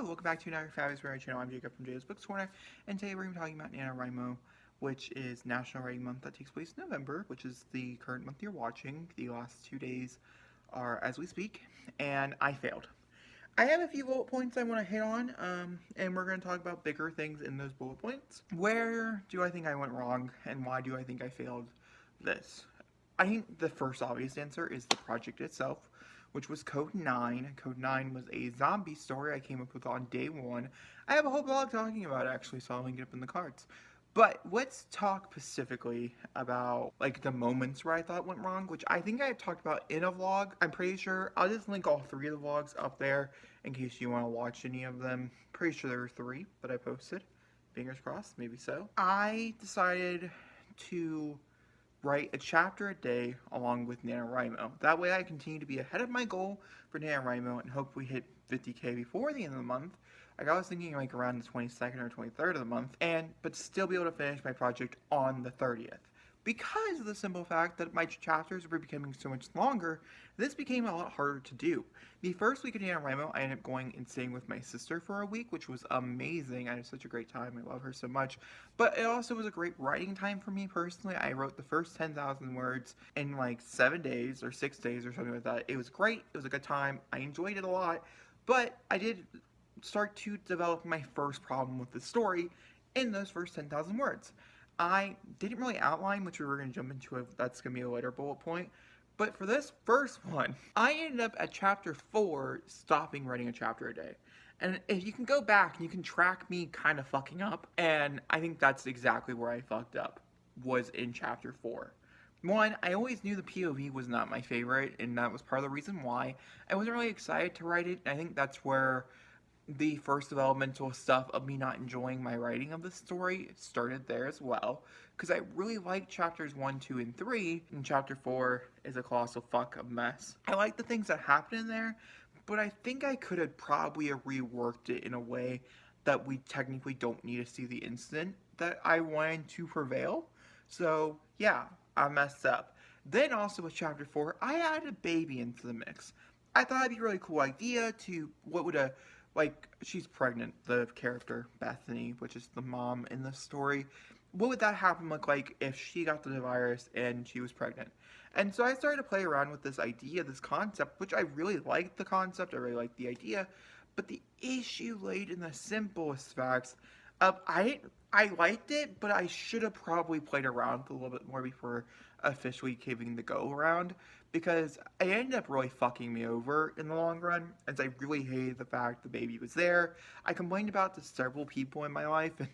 Hello, welcome back to another fabulous radio channel. I'm Jacob from Jacob's Books Corner, and today we're going to be talking about Nanowrimo, which is National Writing Month that takes place in November, which is the current month you're watching. The last 2 days are as we speak, and I failed. I have a few bullet points I want to hit on, and we're going to talk about bigger things in those bullet points. Where do I think I went wrong, and why do I think I failed this? I think the first obvious answer is the project itself, which was Code 9. Code 9 was a zombie story I came up with on day one. I have a whole blog talking about it, actually, so I'll link it up in the cards. But let's talk specifically about, like, the moments where I thought went wrong, which I think I talked about in a vlog. I'm pretty sure. I'll just link all 3 of the vlogs up there in case you want to watch any of them. Pretty sure there were 3 that I posted. Fingers crossed, maybe so. I decided to write a chapter a day along with Nanowrimo. That way I continue to be ahead of my goal for Nanowrimo and hope we hit 50k before the end of the month. Like, I was thinking like around the 22nd or 23rd of the month, but still be able to finish my project on the 30th. Because of the simple fact that my chapters were becoming so much longer, this became a lot harder to do. The first week of Nanowrimo, I ended up going and staying with my sister for a week, which was amazing. I had such a great time. I love her so much. But it also was a great writing time for me personally. I wrote the first 10,000 words in like 7 days or 6 days or something like that. It was great. It was a good time. I enjoyed it a lot. But I did start to develop my first problem with the story in those first 10,000 words. I didn't really outline, which we were going to jump into. That's going to be a later bullet point. But for this first one, I ended up at chapter 4 stopping writing a chapter a day. And if you can go back and you can track me kind of fucking up, and I think that's exactly where I fucked up, was in chapter 4. One, I always knew the POV was not my favorite, and that was part of the reason why I wasn't really excited to write it. I think that's where the first developmental stuff of me not enjoying my writing of the story started there as well, because I really like chapters 1, 2, and 3, and chapter 4 is a colossal fuck of mess. I like the things that happen in there, but I think I could have probably reworked it in a way that we technically don't need to see the incident that I wanted to prevail. So yeah, I messed up. Then also with chapter 4, I added a baby into the mix. I thought it'd be a really cool idea to, like, she's pregnant, the character, Bethany, which is the mom in the story. What would that happen look like if she got the virus and she was pregnant? And so I started to play around with this idea, this concept, which I really liked the concept, I really liked the idea, but the issue laid in the simplest facts. I liked it, but I should have probably played around a little bit more before officially giving the go around, because it ended up really fucking me over in the long run, as I really hated the fact the baby was there. I complained about it to several people in my life, and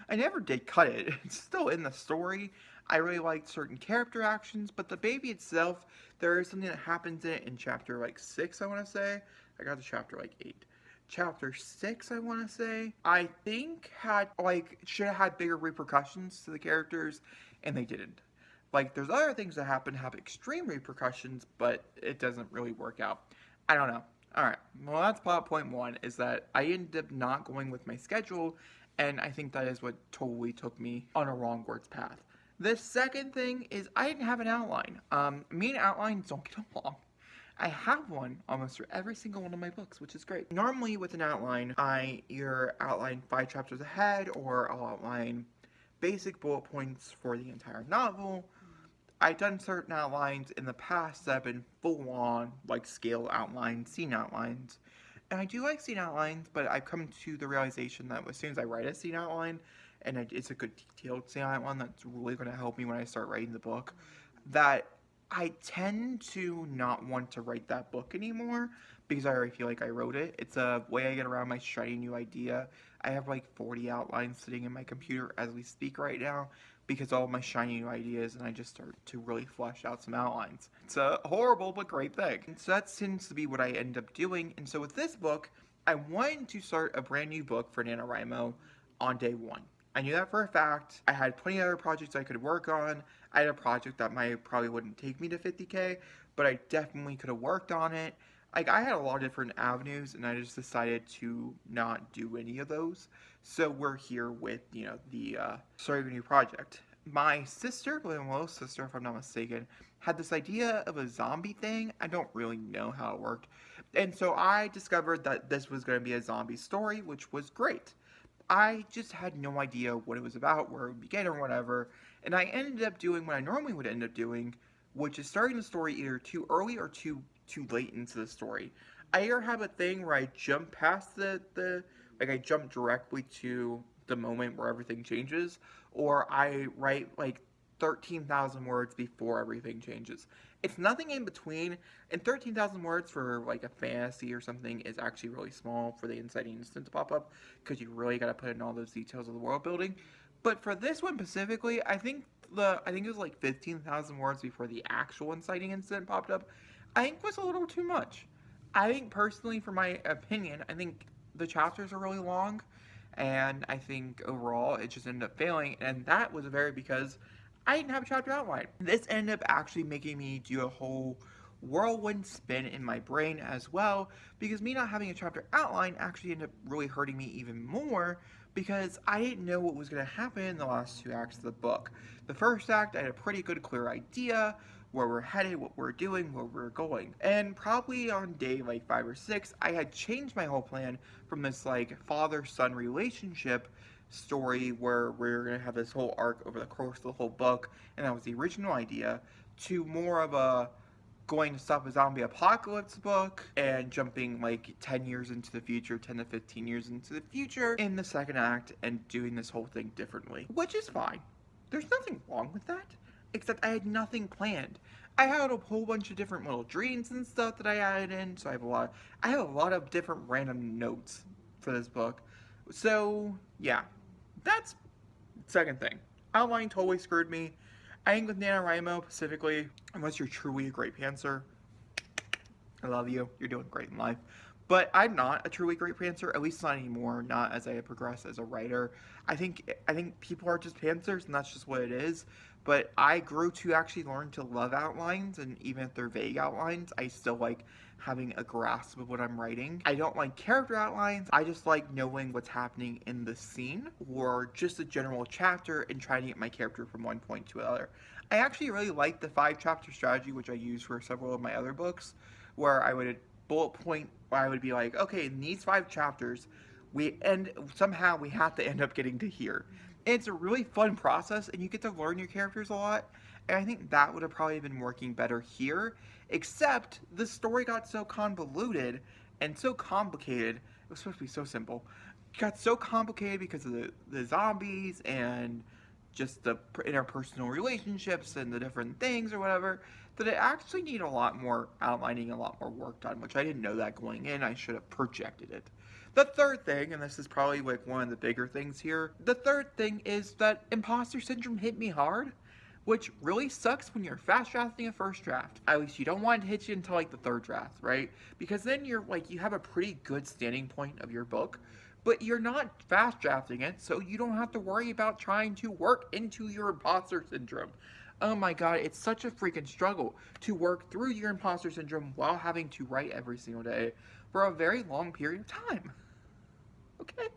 I never did cut it. It's still in the story. I really liked certain character actions, but the baby itself, there is something that happens in it in chapter like 6, I want to say. I got to chapter like 8. Chapter 6, I want to say, I think should have had bigger repercussions to the characters, and they didn't. Like, there's other things that happen have extreme repercussions, but it doesn't really work out. I don't know. Alright, well, that's plot point 1, is that I ended up not going with my schedule, and I think that is what totally took me on a wrong words path. The second thing is I didn't have an outline. Me and outlines don't get along. I have one almost for every single one of my books, which is great. Normally with an outline, I either outline 5 chapters ahead, or I'll outline basic bullet points for the entire novel. I've done certain outlines in the past that have been full-on, like, scale outlines, scene outlines. And I do like scene outlines, but I've come to the realization that as soon as I write a scene outline, and it's a good detailed scene outline that's really going to help me when I start writing the book, that I tend to not want to write that book anymore, because I already feel like I wrote it. It's a way I get around my shiny new idea. I have like 40 outlines sitting in my computer as we speak right now, because all of my shiny new ideas, and I just start to really flesh out some outlines. It's a horrible but great thing. And so that seems to be what I end up doing. And so with this book, I wanted to start a brand new book for Nanowrimo on day 1. I knew that for a fact. I had plenty of other projects I could work on. I had a project that probably wouldn't take me to 50k, but I definitely could have worked on it. Like, I had a lot of different avenues, and I just decided to not do any of those. So we're here with, the start of a new project. My sister, my little sister, if I'm not mistaken, had this idea of a zombie thing. I don't really know how it worked, And so I discovered that this was going to be a zombie story, which was great. I just had no idea what it was about, where it would begin, or whatever. And I ended up doing what I normally would end up doing, which is starting the story either too early or too late into the story. I either have a thing where I jump past the like I jump directly to the moment where everything changes, or I write like 13,000 words before everything changes. It's nothing in between, and 13,000 words for like a fantasy or something is actually really small for the inciting incident to pop up, because you really got to put in all those details of the world building. But for this one specifically, I think it was like 15,000 words before the actual inciting incident popped up. I think was a little too much. I think personally, for my opinion, I think the chapters are really long, and I think overall it just ended up failing, and that was very because I didn't have a chapter outline. This ended up actually making me do a whole whirlwind spin in my brain as well, because me not having a chapter outline actually ended up really hurting me even more, because I didn't know what was going to happen in the last two acts of the book. The first act, I had a pretty good, clear idea where we're headed, what we're doing, where we're going. And probably on day like 5 or 6, I had changed my whole plan from this like father-son relationship story where we're going to have this whole arc over the course of the whole book, and that was the original idea, to more of a going to stop a zombie apocalypse book and jumping like 10 years into the future, 10 to 15 years into the future in the second act, and doing this whole thing differently, which is fine. There's nothing wrong with that, except I had nothing planned. I had a whole bunch of different little dreams and stuff that I added in, so I have a lot of different random notes for this book. So, yeah, that's second thing. Outline totally screwed me. I think with Nanowrimo specifically, unless you're truly a great pantser, I love you. You're doing great in life. But I'm not a truly great pantser, at least not anymore, not as I progress as a writer. I think people are just pantsers, and that's just what it is. But I grew to actually learn to love outlines, and even if they're vague outlines, I still like having a grasp of what I'm writing. I don't like character outlines, I just like knowing what's happening in the scene, or just a general chapter, and trying to get my character from one point to another. I actually really like the 5 chapter strategy, which I use for several of my other books, where I would bullet point, where I would be like, okay, in these 5 chapters, somehow we have to end up getting to here. And it's a really fun process, and you get to learn your characters a lot. And I think that would have probably been working better here, except the story got so convoluted and so complicated. It was supposed to be so simple. It got so complicated because of the zombies and just the interpersonal relationships and the different things or whatever, that it actually needed a lot more outlining, a lot more work done, which I didn't know that going in. I should have projected it. The third thing, and this is probably like one of the bigger things here, the third thing is that imposter syndrome hit me hard, which really sucks when you're fast drafting a first draft. At least you don't want it to hit you until like the third draft, right? Because then you're like, you have a pretty good standing point of your book, but you're not fast drafting it, so you don't have to worry about trying to work into your imposter syndrome. Oh my god, it's such a freaking struggle to work through your imposter syndrome while having to write every single day for a very long period of time. Okay?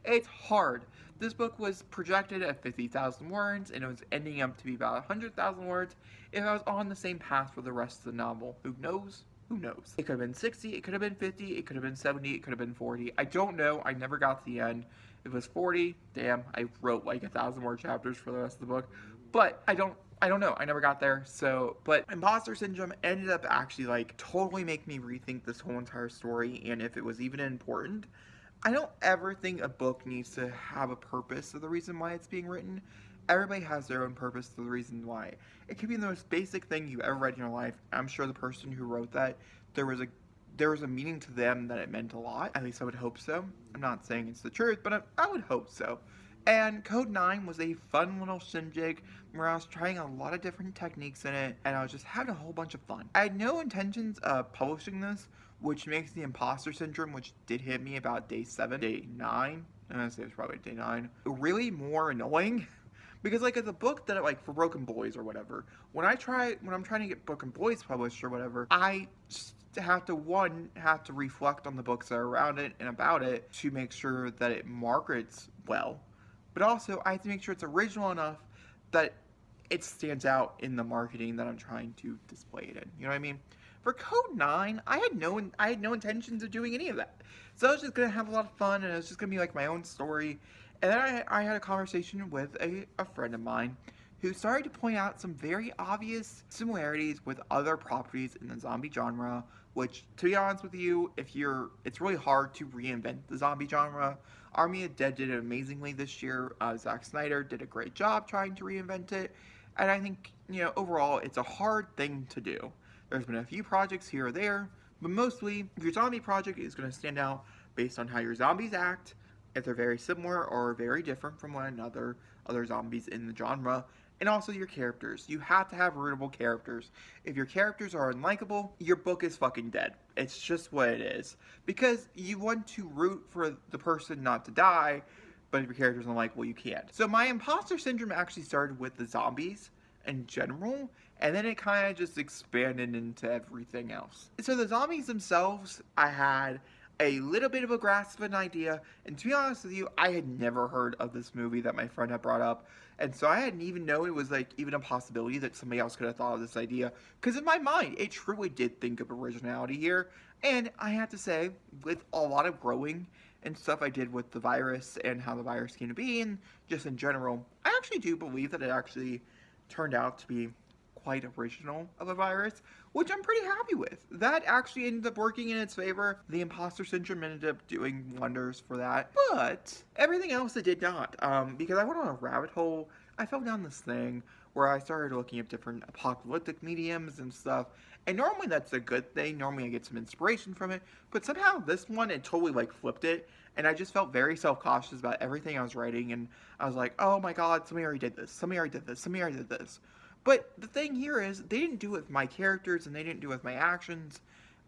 It's hard. This book was projected at 50,000 words, and it was ending up to be about 100,000 words if I was on the same path for the rest of the novel. Who knows? Who knows? It could have been 60, it could have been 50, it could have been 70, it could have been 40. I don't know. I never got to the end. If it was 40, damn, I wrote like 1,000 more chapters for the rest of the book. But I don't know. I never got there. So, but imposter syndrome ended up actually like totally make me rethink this whole entire story, and if it was even important. I don't ever think a book needs to have a purpose of the reason why it's being written. Everybody has their own purpose to the reason why. It could be the most basic thing you ever read in your life. I'm sure the person who wrote that, there was a meaning to them that it meant a lot. At least I would hope so. I'm not saying it's the truth, but I would hope so. And Code 9 was a fun little shindig where I was trying a lot of different techniques in it, and I was just having a whole bunch of fun. I had no intentions of publishing this, which makes the imposter syndrome, which did hit me about day 7, day 9, I'm gonna say it was probably day 9, really more annoying. Because like it's a book that like for Broken Boys or whatever, when I'm trying to get Broken Boys published or whatever, I have to reflect on the books that are around it and about it to make sure that it markets well. But also I have to make sure it's original enough that it stands out in the marketing that I'm trying to display it in. You know what I mean? For Code 9, I had no intentions of doing any of that. So I was just gonna have a lot of fun, and it was just gonna be like my own story. And then I had a conversation with a friend of mine who started to point out some very obvious similarities with other properties in the zombie genre, which, to be honest with you, it's really hard to reinvent the zombie genre. Army of Dead did it amazingly this year. Zack Snyder did a great job trying to reinvent it. And I think, overall, it's a hard thing to do. There's been a few projects here or there, but mostly, your zombie project is going to stand out based on how your zombies act, if they're very similar or very different from one another, other zombies in the genre, and also your characters. You have to have rootable characters. If your characters are unlikable, your book is fucking dead. It's just what it is. Because you want to root for the person not to die, but if your character's unlikable, you can't. So my imposter syndrome actually started with the zombies in general, and then it kind of just expanded into everything else. So the zombies themselves, I had a little bit of a grasp of an idea, and to be honest with you, I had never heard of this movie that my friend had brought up, and so I didn't even know it was like even a possibility that somebody else could have thought of this idea, because in my mind, it truly did think of originality here, and I have to say, with a lot of growing and stuff I did with the virus and how the virus came to be, and just in general, I actually do believe that it actually turned out to be quite original of a virus, which I'm pretty happy with. That actually ended up working in its favor. The imposter syndrome ended up doing wonders for that, but everything else it did not, because I went on a rabbit hole. I fell down this thing where I started looking at different apocalyptic mediums and stuff, and normally that's a good thing. Normally I get some inspiration from it, but somehow this one, it totally like flipped it, and I just felt very self-cautious about everything I was writing, and I was like, oh my god, somebody already did this, somebody already did this, somebody already did this. But the thing here is, they didn't do it with my characters, and they didn't do it with my actions.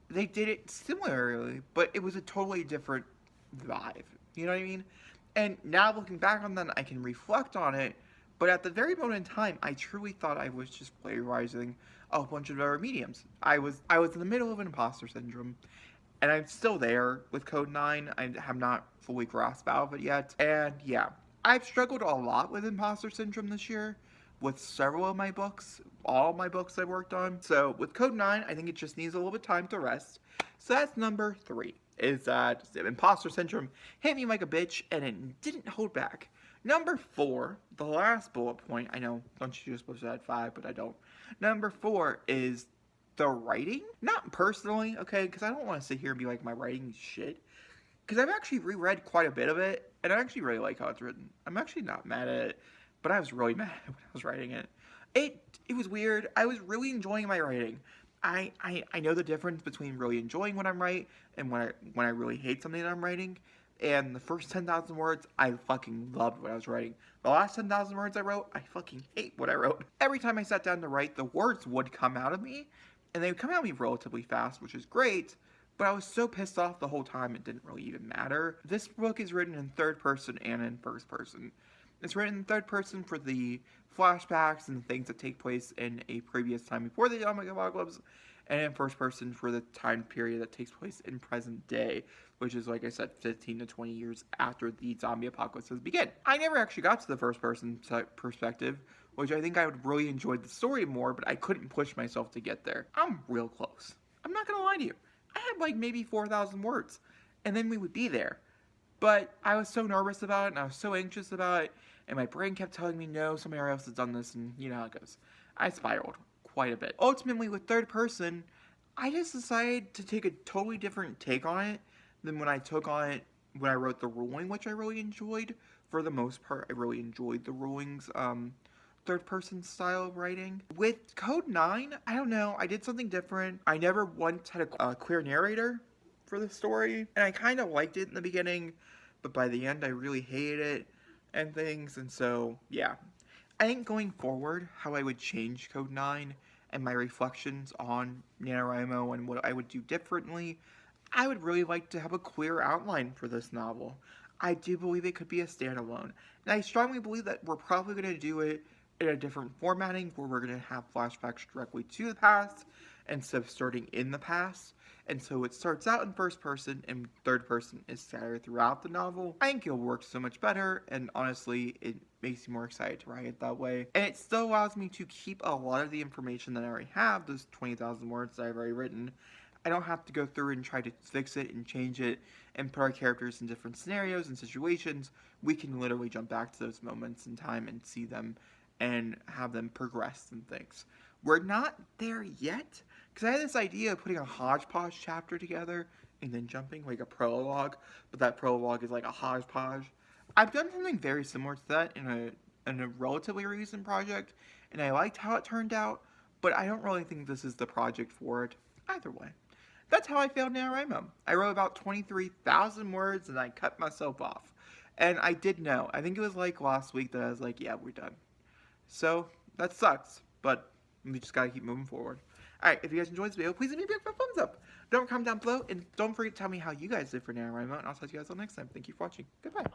They did it similarly, but it was a totally different vibe. You know what I mean? And now looking back on that, I can reflect on it, but at the very moment in time, I truly thought I was just plagiarizing a bunch of other mediums. I was in the middle of an imposter syndrome, and I'm still there with Code 9. I have not fully grasped out of it yet. And yeah, I've struggled a lot with imposter syndrome this year, with several of my books, all my books I've worked on. So with Code 9, I think it just needs a little bit of time to rest. So that's number 3, is that imposter syndrome hit me like a bitch, and it didn't hold back. Number 4, the last bullet point, I know, don't you just supposed to add 5, but I don't. Number 4 is the writing. Not personally, okay, because I don't want to sit here and be like, my writing is shit. Because I've actually reread quite a bit of it, and I actually really like how it's written. I'm actually not mad at it, but I was really mad when I was writing it. It was weird. I was really enjoying my writing. I know the difference between really enjoying what I'm writing and when I really hate something that I'm writing. And the first 10,000 words, I fucking loved what I was writing. The last 10,000 words I wrote, I fucking hate what I wrote. Every time I sat down to write, the words would come out of me, and they would come out of me relatively fast, which is great, but I was so pissed off the whole time it didn't really even matter. This book is written in third person and in first person. It's written in third person for the flashbacks and things that take place in a previous time before the zombie apocalypse, and in first person for the time period that takes place in present day, which is, like I said, 15 to 20 years after the zombie apocalypse has begun. I never actually got to the first person perspective, which I think I would really enjoy the story more, but I couldn't push myself to get there. I'm real close. I'm not gonna lie to you. I had like maybe 4,000 words, and then we would be there. But I was so nervous about it, and I was so anxious about it, and my brain kept telling me, no, somebody else has done this, and you know how it goes. I spiraled quite a bit. Ultimately, with third person, I just decided to take a totally different take on it than when I took on it when I wrote The Ruling, which I really enjoyed. For the most part, I really enjoyed The Ruling's third person style of writing. With Code 9, I don't know, I did something different. I never once had a queer narrator for the story, and I kind of liked it in the beginning, but by the end I really hated it and things, and so yeah. I think going forward, how I would change Code 9 and my reflections on Nanowrimo and what I would do differently, I would really like to have a clear outline for this novel. I do believe it could be a standalone, and I strongly believe that we're probably going to do it in a different formatting where we're going to have flashbacks directly to the past instead of starting in the past. and so it starts out in first person and third person is scattered throughout the novel. I think it'll work so much better, and honestly, it makes me more excited to write it that way. And it still allows me to keep a lot of the information that I already have, those 20,000 words that I've already written. I don't have to go through and try to fix it and change it and put our characters in different scenarios and situations. We can literally jump back to those moments in time and see them and have them progress and things. We're not there yet, because I had this idea of putting a hodgepodge chapter together and then jumping, like a prologue, but that prologue is like a hodgepodge. I've done something very similar to that in a relatively recent project, and I liked how it turned out, but I don't really think this is the project for it. Either way. That's how I failed NaNoWriMo. I wrote about 23,000 words and I cut myself off. And I did know. I think it was like last week that I was like, yeah, we're done. So, that sucks, but we just gotta keep moving forward. Alright, if you guys enjoyed this video, please leave me a big thumbs up. Don't comment down below, and don't forget to tell me how you guys did for NaNoWriMo, and I'll talk to you guys all next time. Thank you for watching. Goodbye.